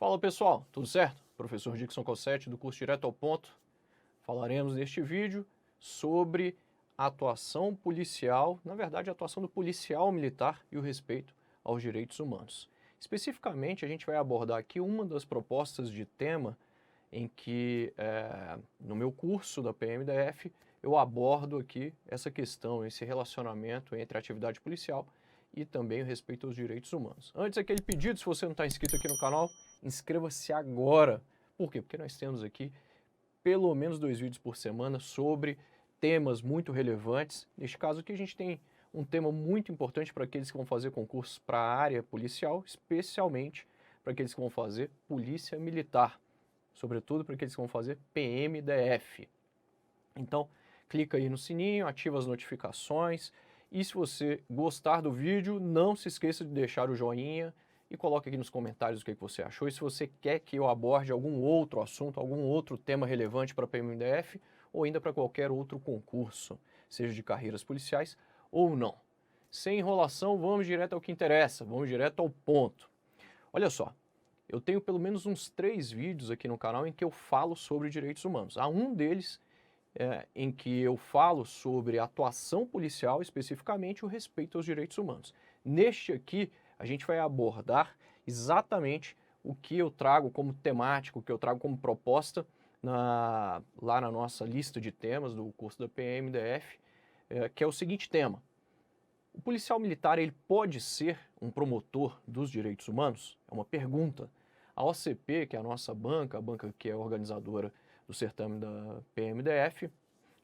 Fala pessoal, tudo certo? Professor Dixon Cossetti do curso Direto ao Ponto. Falaremos neste vídeo sobre a atuação policial, na verdade a atuação do policial militar e o respeito aos direitos humanos. Especificamente a gente vai abordar aqui uma das propostas de tema em que no meu curso da PMDF eu abordo aqui essa questão, esse relacionamento entre a atividade policial e também o respeito aos direitos humanos. Antes, aquele pedido, se você não está inscrito aqui no canal, inscreva-se agora. Por quê? Porque nós temos aqui pelo menos 2 vídeos por semana sobre temas muito relevantes. Neste caso aqui a gente tem um tema muito importante para aqueles que vão fazer concursos para a área policial, especialmente para aqueles que vão fazer polícia militar, sobretudo para aqueles que vão fazer PMDF. Então, clica aí no sininho, ativa as notificações e se você gostar do vídeo, não se esqueça de deixar o joinha e coloque aqui nos comentários o que você achou. E se você quer que eu aborde algum outro assunto, algum outro tema relevante para a PMDF ou ainda para qualquer outro concurso, seja de carreiras policiais ou não. Sem enrolação, vamos direto ao que interessa, vamos direto ao ponto. Olha só, eu tenho pelo menos uns 3 vídeos aqui no canal em que eu falo sobre direitos humanos. Há um deles em que eu falo sobre a atuação policial, especificamente o respeito aos direitos humanos. Neste aqui, a gente vai abordar exatamente o que eu trago como temático, o que eu trago como proposta lá na nossa lista de temas do curso da PMDF, que é o seguinte tema. O policial militar ele pode ser um promotor dos direitos humanos? É uma pergunta. A OCP, que é a nossa banca, a banca que é organizadora do certame da PMDF,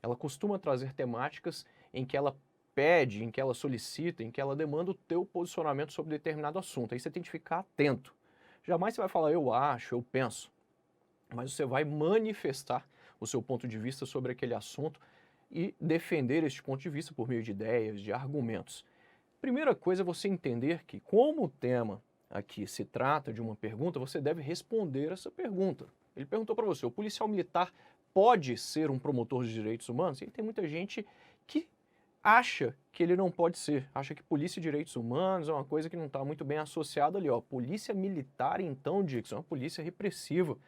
ela costuma trazer temáticas em que ela pede, em que ela solicita, em que ela demanda o teu posicionamento sobre determinado assunto. Aí você tem que ficar atento. Jamais você vai falar eu acho, eu penso, mas você vai manifestar o seu ponto de vista sobre aquele assunto e defender este ponto de vista por meio de ideias, de argumentos. Primeira coisa é você entender que, como o tema aqui se trata de uma pergunta, você deve responder essa pergunta. Ele perguntou para você, o policial militar pode ser um promotor de direitos humanos? E tem muita gente que acha que ele não pode ser, acha que polícia e direitos humanos é uma coisa que não está muito bem associada ali. Ó. Polícia militar, então, Dixon, é uma polícia repressiva.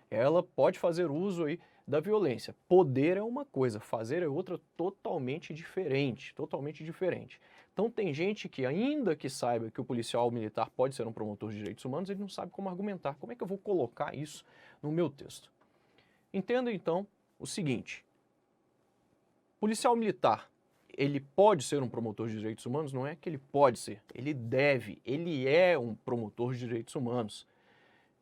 Ela pode fazer uso aí da violência. Poder é uma coisa, fazer é outra totalmente diferente, totalmente diferente. Então tem gente que, ainda que saiba que o policial militar pode ser um promotor de direitos humanos, ele não sabe como argumentar. Como é que eu vou colocar isso no meu texto? Entenda então o seguinte, policial militar, ele pode ser um promotor de direitos humanos? Não é que ele pode ser, ele deve, ele é um promotor de direitos humanos.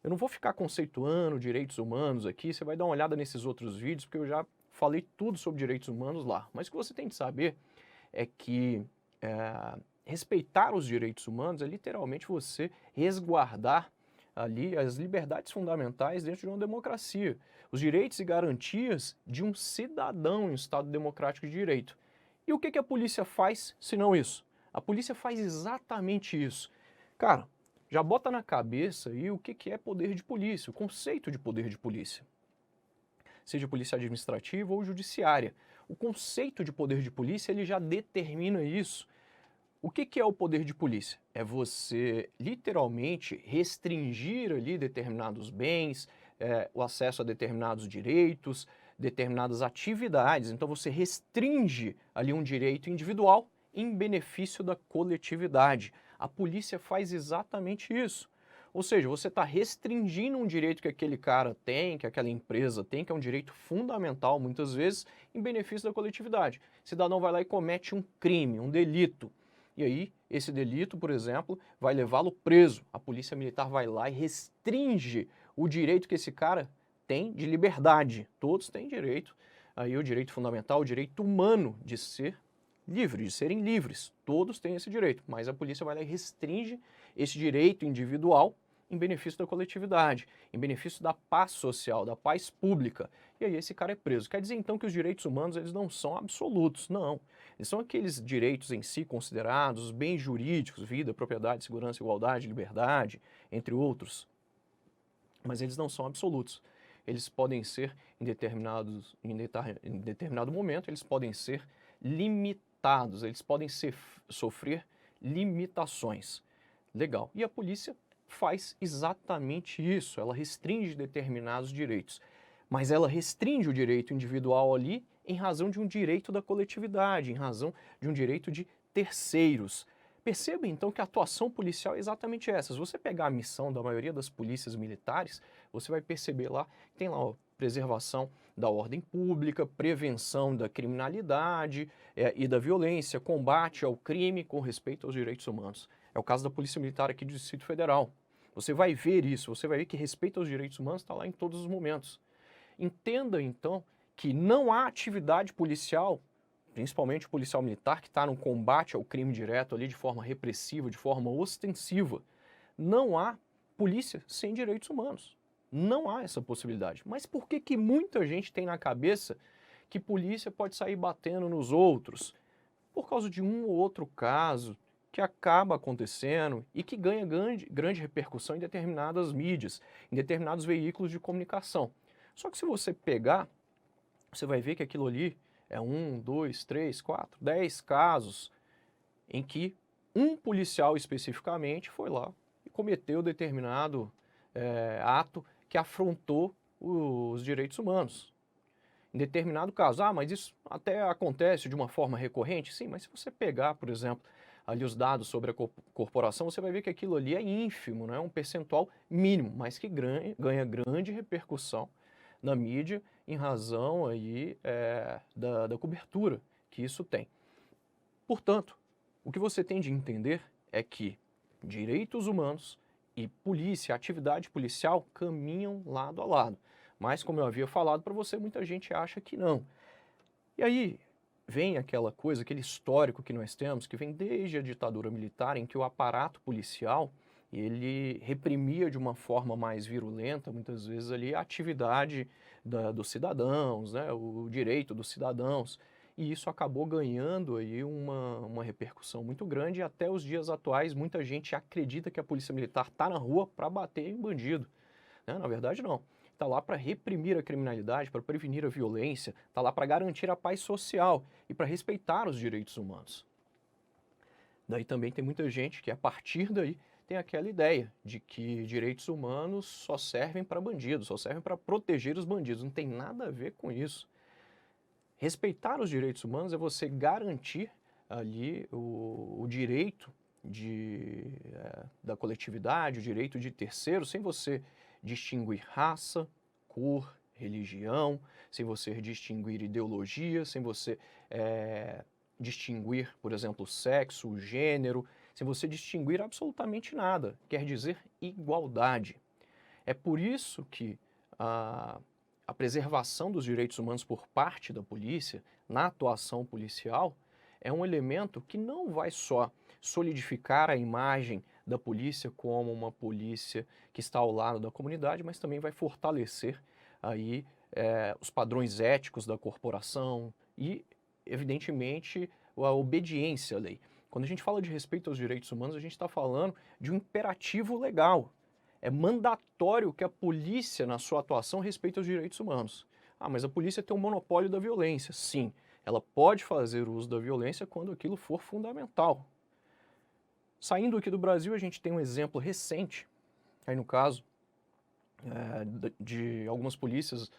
Eu não vou ficar conceituando direitos humanos aqui, você vai dar uma olhada nesses outros vídeos, porque eu já falei tudo sobre direitos humanos lá. Mas o que você tem que saber é que respeitar os direitos humanos é literalmente você resguardar ali as liberdades fundamentais dentro de uma democracia, os direitos e garantias de um cidadão em um Estado democrático de direito. E o que a polícia faz se não isso? A polícia faz exatamente isso. Cara, já bota na cabeça aí o que é poder de polícia, o conceito de poder de polícia. Seja polícia administrativa ou judiciária. O conceito de poder de polícia, ele já determina isso. O que é o poder de polícia? É você, literalmente, restringir ali determinados bens, o acesso a determinados direitos, determinadas atividades. Então você restringe ali um direito individual em benefício da coletividade. A polícia faz exatamente isso. Ou seja, você está restringindo um direito que aquele cara tem, que aquela empresa tem, que é um direito fundamental, muitas vezes, em benefício da coletividade. O cidadão vai lá e comete um crime, um delito. E aí, esse delito, por exemplo, vai levá-lo preso. A polícia militar vai lá e restringe o direito que esse cara tem de liberdade. Todos têm direito, aí o direito fundamental, o direito humano de ser livre, de serem livres. Todos têm esse direito, mas a polícia vai lá e restringe esse direito individual em benefício da coletividade, em benefício da paz social, da paz pública. E aí esse cara é preso. Quer dizer então que os direitos humanos eles não são absolutos, não. Eles são aqueles direitos em si considerados bens jurídicos, vida, propriedade, segurança, igualdade, liberdade, entre outros. Mas eles não são absolutos. Eles podem ser, em determinado momento, eles podem ser limitados, eles podem sofrer limitações. Legal. E a polícia faz exatamente isso, ela restringe determinados direitos, mas ela restringe o direito individual ali em razão de um direito da coletividade, em razão de um direito de terceiros. Perceba então que a atuação policial é exatamente essa. Se você pegar a missão da maioria das polícias militares, você vai perceber lá que tem lá, ó, preservação da ordem pública, prevenção da criminalidade e da violência, combate ao crime com respeito aos direitos humanos. É o caso da Polícia Militar aqui do Distrito Federal. Você vai ver isso, você vai ver que respeito aos direitos humanos está lá em todos os momentos. Entenda, então, que não há atividade policial, principalmente policial militar, que está no combate ao crime direto ali de forma repressiva, de forma ostensiva. Não há polícia sem direitos humanos. Não há essa possibilidade. Mas por que que muita gente tem na cabeça que polícia pode sair batendo nos outros? Por causa de um ou outro caso que acaba acontecendo e que ganha grande repercussão em determinadas mídias, em determinados veículos de comunicação. Só que se você pegar, você vai ver que aquilo ali é 1, 2, 3, 4, 10 casos em que um policial especificamente foi lá e cometeu determinado ato que afrontou os direitos humanos. Em determinado caso, mas isso até acontece de uma forma recorrente? Sim, mas se você pegar, por exemplo, ali os dados sobre a corporação, você vai ver que aquilo ali é ínfimo, né? É um percentual mínimo, mas que ganha grande repercussão na mídia em razão aí, da cobertura que isso tem. Portanto, o que você tem de entender é que direitos humanos e polícia, atividade policial, caminham lado a lado. Mas, como eu havia falado para você, muita gente acha que não. E aí vem aquela coisa, aquele histórico que nós temos, que vem desde a ditadura militar, em que o aparato policial ele reprimia de uma forma mais virulenta, muitas vezes ali, a atividade dos cidadãos, né, o direito dos cidadãos. E isso acabou ganhando aí uma repercussão muito grande e até os dias atuais muita gente acredita que a polícia militar está na rua para bater em bandido, né? Na verdade não. Está lá para reprimir a criminalidade, para prevenir a violência, está lá para garantir a paz social e para respeitar os direitos humanos. Daí também tem muita gente que a partir daí tem aquela ideia de que direitos humanos só servem para bandidos, só servem para proteger os bandidos. Não tem nada a ver com isso. Respeitar os direitos humanos é você garantir ali o direito da coletividade, o direito de terceiros, sem você distinguir raça, cor, religião, sem você distinguir ideologia, sem você distinguir, por exemplo, sexo, gênero, sem você distinguir absolutamente nada. Quer dizer igualdade. É por isso que a preservação dos direitos humanos por parte da polícia, na atuação policial, é um elemento que não vai só solidificar a imagem da polícia como uma polícia que está ao lado da comunidade, mas também vai fortalecer aí os padrões éticos da corporação e, evidentemente, a obediência à lei. Quando a gente fala de respeito aos direitos humanos, a gente está falando de um imperativo legal. É mandatório que a polícia, na sua atuação, respeite os direitos humanos. Mas a polícia tem um monopólio da violência. Sim, ela pode fazer uso da violência quando aquilo for fundamental. Saindo aqui do Brasil, a gente tem um exemplo recente, aí no caso, de algumas polícias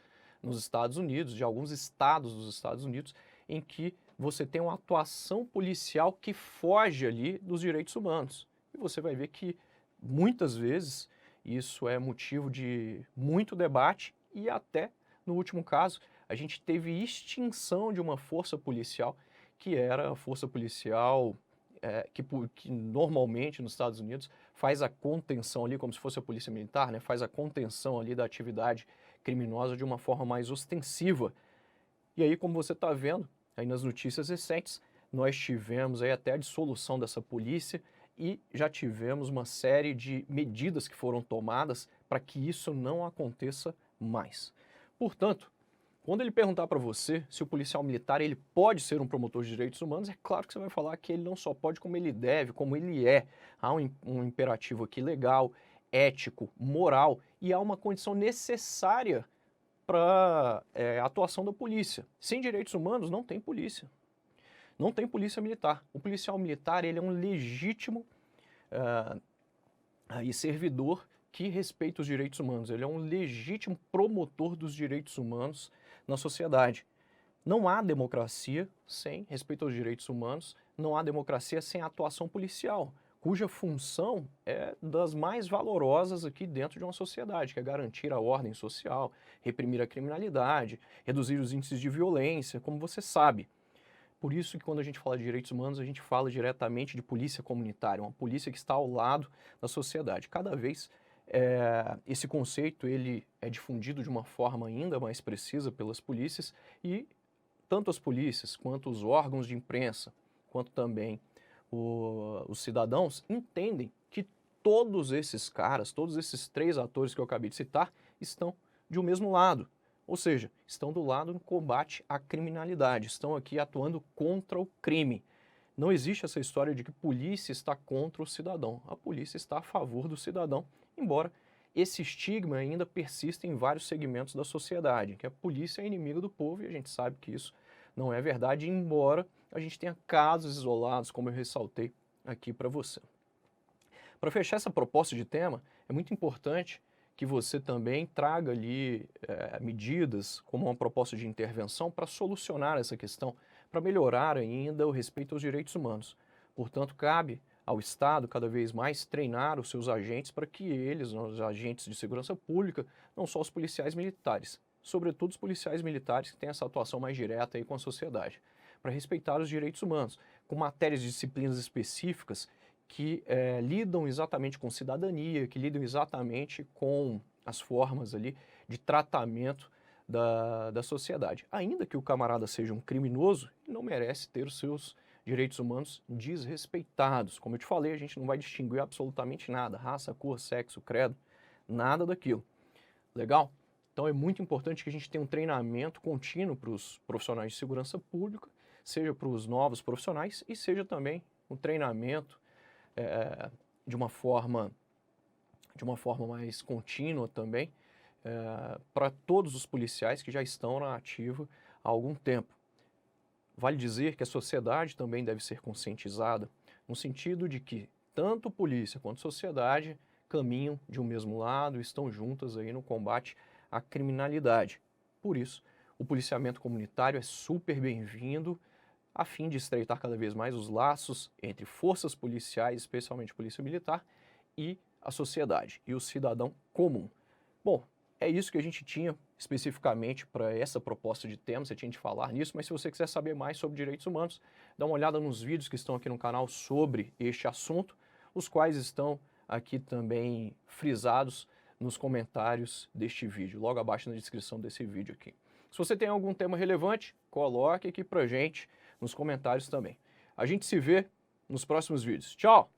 nos Estados Unidos, de alguns estados dos Estados Unidos, em que você tem uma atuação policial que foge ali dos direitos humanos. E você vai ver que, muitas vezes, isso é motivo de muito debate e até, no último caso, a gente teve extinção de uma força policial que era a força policial que normalmente nos Estados Unidos faz a contenção ali, como se fosse a polícia militar, né, faz a contenção ali da atividade criminosa de uma forma mais ostensiva. E aí, como você está vendo, aí nas notícias recentes, nós tivemos aí até a dissolução dessa polícia e já tivemos uma série de medidas que foram tomadas para que isso não aconteça mais. Portanto, quando ele perguntar para você se o policial militar ele pode ser um promotor de direitos humanos, é claro que você vai falar que ele não só pode, como ele deve, como ele é. Há um imperativo aqui legal, ético, moral, e há uma condição necessária para a atuação da polícia. Sem direitos humanos não tem polícia. Não tem polícia militar. O policial militar ele é um legítimo aí servidor que respeita os direitos humanos. Ele é um legítimo promotor dos direitos humanos na sociedade. Não há democracia sem respeito aos direitos humanos, não há democracia sem atuação policial, cuja função é das mais valorosas aqui dentro de uma sociedade, que é garantir a ordem social, reprimir a criminalidade, reduzir os índices de violência, como você sabe. Por isso que quando a gente fala de direitos humanos, a gente fala diretamente de polícia comunitária, uma polícia que está ao lado da sociedade. Cada vez esse conceito ele é difundido de uma forma ainda mais precisa pelas polícias e tanto as polícias quanto os órgãos de imprensa, quanto também os cidadãos entendem que todos esses caras, todos esses 3 atores que eu acabei de citar, estão de um mesmo lado. Ou seja, estão do lado do combate à criminalidade, estão aqui atuando contra o crime. Não existe essa história de que a polícia está contra o cidadão. A polícia está a favor do cidadão, embora esse estigma ainda persista em vários segmentos da sociedade, que a polícia é inimiga do povo e a gente sabe que isso não é verdade, embora a gente tenha casos isolados, como eu ressaltei aqui para você. Para fechar essa proposta de tema, é muito importante que você também traga ali medidas como uma proposta de intervenção para solucionar essa questão, para melhorar ainda o respeito aos direitos humanos. Portanto, cabe ao Estado cada vez mais treinar os seus agentes para que eles, os agentes de segurança pública, não só os policiais militares, sobretudo os policiais militares que têm essa atuação mais direta aí com a sociedade, para respeitar os direitos humanos, com matérias de disciplinas específicas que lidam exatamente com cidadania, que lidam exatamente com as formas ali de tratamento da sociedade. Ainda que o camarada seja um criminoso, ele não merece ter os seus direitos humanos desrespeitados. Como eu te falei, a gente não vai distinguir absolutamente nada, raça, cor, sexo, credo, nada daquilo. Legal? Então é muito importante que a gente tenha um treinamento contínuo para os profissionais de segurança pública, seja para os novos profissionais e seja também um treinamento de uma forma mais contínua também para todos os policiais que já estão na ativa há algum tempo. Vale dizer que a sociedade também deve ser conscientizada, no sentido de que tanto polícia quanto sociedade caminham de um mesmo lado, estão juntas aí no combate à criminalidade. Por isso, o policiamento comunitário é super bem-vindo, a fim de estreitar cada vez mais os laços entre forças policiais, especialmente polícia militar, e a sociedade, e o cidadão comum. Bom, é isso que a gente tinha especificamente para essa proposta de tema, você tinha de falar nisso, mas se você quiser saber mais sobre direitos humanos, dá uma olhada nos vídeos que estão aqui no canal sobre este assunto, os quais estão aqui também frisados nos comentários deste vídeo, logo abaixo na descrição desse vídeo aqui. Se você tem algum tema relevante, coloque aqui pra gente nos comentários também. A gente se vê nos próximos vídeos. Tchau!